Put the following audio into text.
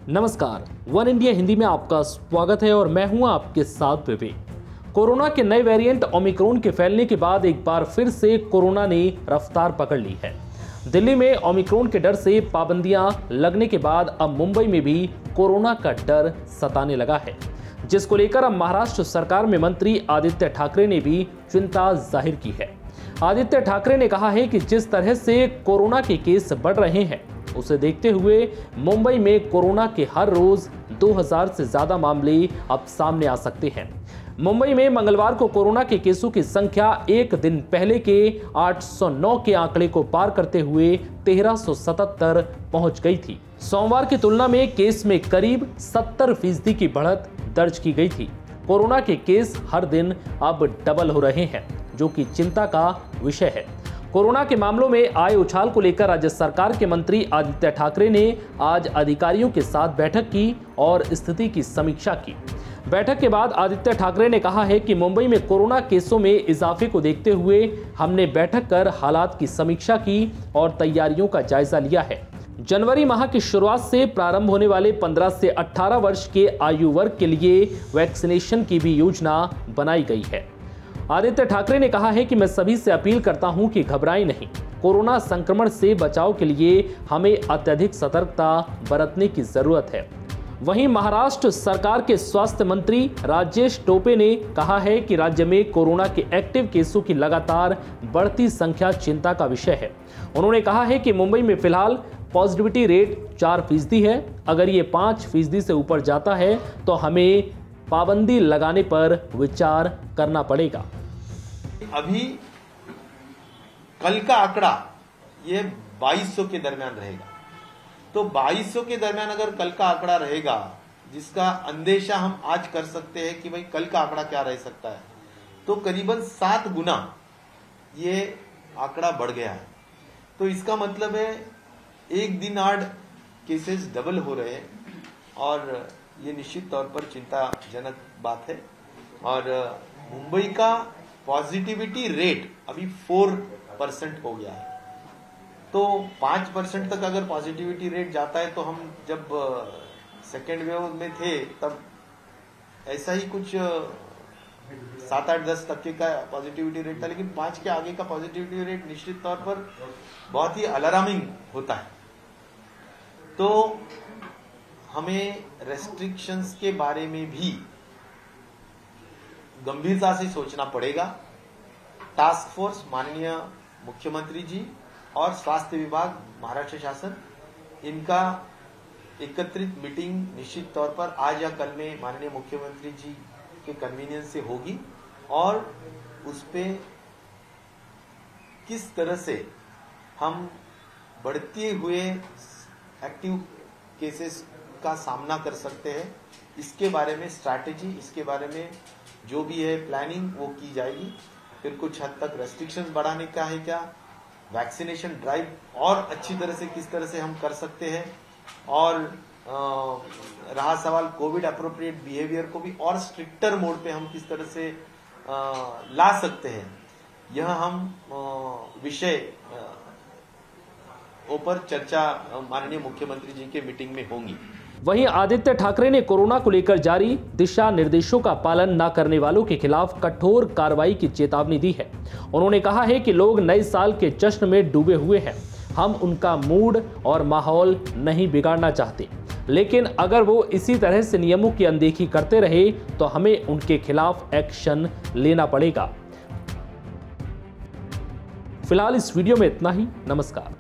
नमस्कार, one India Hindi में आपका स्वागत है और मैं हूं आपके साथ विवेक। कोरोना के नए वेरिएंट ओमिक्रॉन के फैलने के बाद एक बार फिर से कोरोना ने रफ्तार पकड़ ली है। दिल्ली में ओमिक्रॉन के डर से पाबंदियां लगने के बाद अब मुंबई में भी कोरोना का डर सताने लगा है, जिसको लेकर अब महाराष्ट्र सरकार में मंत्री आदित्य ठाकरे ने भी चिंता जाहिर की है। आदित्य ठाकरे ने कहा है कि जिस तरह से कोरोना के केस बढ़ रहे हैं, उसे देखते हुए मुंबई में कोरोना के हर रोज 2000 से ज्यादा मामले अब सामने आ सकते हैं। मुंबई में मंगलवार को कोरोना के केसों की संख्या एक दिन पहले के 809 के आंकड़े को पार करते हुए 1377 पहुंच गई थी। सोमवार की तुलना में केस में करीब 70% की बढ़त दर्ज की गई थी। कोरोना के केस हर दिन अब डबल हो रहे हैं, जो कि चिंता का विषय है। कोरोना के मामलों में आए उछाल को लेकर राज्य सरकार के मंत्री आदित्य ठाकरे ने आज अधिकारियों के साथ बैठक की और स्थिति की समीक्षा की। बैठक के बाद आदित्य ठाकरे ने कहा है कि मुंबई में कोरोना केसों में इजाफे को देखते हुए हमने बैठक कर हालात की समीक्षा की और तैयारियों का जायजा लिया है। जनवरी माह की शुरुआत से प्रारंभ होने वाले 15 से 18 वर्ष के आयु वर्ग के लिए वैक्सीनेशन की भी योजना बनाई गई है। आदित्य ठाकरे ने कहा है कि मैं सभी से अपील करता हूं कि घबराएं नहीं। कोरोना संक्रमण से बचाव के लिए हमें अत्यधिक सतर्कता बरतने की जरूरत है। वहीं महाराष्ट्र सरकार के स्वास्थ्य मंत्री राजेश टोपे ने कहा है कि राज्य में कोरोना के एक्टिव केसों की लगातार बढ़ती संख्या चिंता का विषय है। उन्होंने कहा है कि मुंबई में फिलहाल पॉजिटिविटी रेट 4% है। अगर ये 5% से ऊपर जाता है तो हमें पाबंदी लगाने पर विचार करना पड़ेगा। अभी कल का आंकड़ा ये 2200 के दरमियान रहेगा, तो 2200 के दरमियान अगर कल का आंकड़ा रहेगा, जिसका अंदेशा हम आज कर सकते हैं कि भाई कल का आंकड़ा क्या रह सकता है, तो करीबन 7 गुना ये आंकड़ा बढ़ गया है। तो इसका मतलब है एक दिन आड़ केसेस डबल हो रहे हैं और ये निश्चित तौर पर चिंताजनक बात है। और मुंबई का पॉजिटिविटी रेट अभी 4% हो गया है, तो 5% तक अगर पॉजिटिविटी रेट जाता है तो हम जब सेकेंड वेव में थे तब ऐसा ही कुछ 7-8-10% का पॉजिटिविटी रेट था, लेकिन 5 के आगे का पॉजिटिविटी रेट निश्चित तौर पर बहुत ही अलार्मिंग होता है। तो हमें रेस्ट्रिक्शंस के बारे में भी गंभीरता से सोचना पड़ेगा। टास्क फोर्स माननीय मुख्यमंत्री जी और स्वास्थ्य विभाग महाराष्ट्र शासन, इनका एकत्रित मीटिंग निश्चित तौर पर आज या कल में माननीय मुख्यमंत्री जी के कन्वीनियंस से होगी और उस पे किस तरह से हम बढ़ते हुए एक्टिव केसेस का सामना कर सकते हैं, इसके बारे में स्ट्रैटेजी, इसके बारे में जो भी है प्लानिंग वो की जाएगी। फिर कुछ हद तक रेस्ट्रिक्शंस बढ़ाने का है क्या, वैक्सीनेशन ड्राइव और अच्छी तरह से किस तरह से हम कर सकते हैं, और रहा सवाल कोविड अप्रोप्रिएट बिहेवियर को भी और स्ट्रिक्टर मोड पे हम किस तरह से ला सकते हैं, यह हम विषय ऊपर चर्चा माननीय मुख्यमंत्री जी के मीटिंग में होंगी। वहीं आदित्य ठाकरे ने कोरोना को लेकर जारी दिशा निर्देशों का पालन न करने वालों के खिलाफ कठोर कार्रवाई की चेतावनी दी है। उन्होंने कहा है कि लोग नए साल के जश्न में डूबे हुए हैं, हम उनका मूड और माहौल नहीं बिगाड़ना चाहते, लेकिन अगर वो इसी तरह से नियमों की अनदेखी करते रहे तो हमें उनके खिलाफ एक्शन लेना पड़ेगा। फिलहाल इस वीडियो में इतना ही। नमस्कार।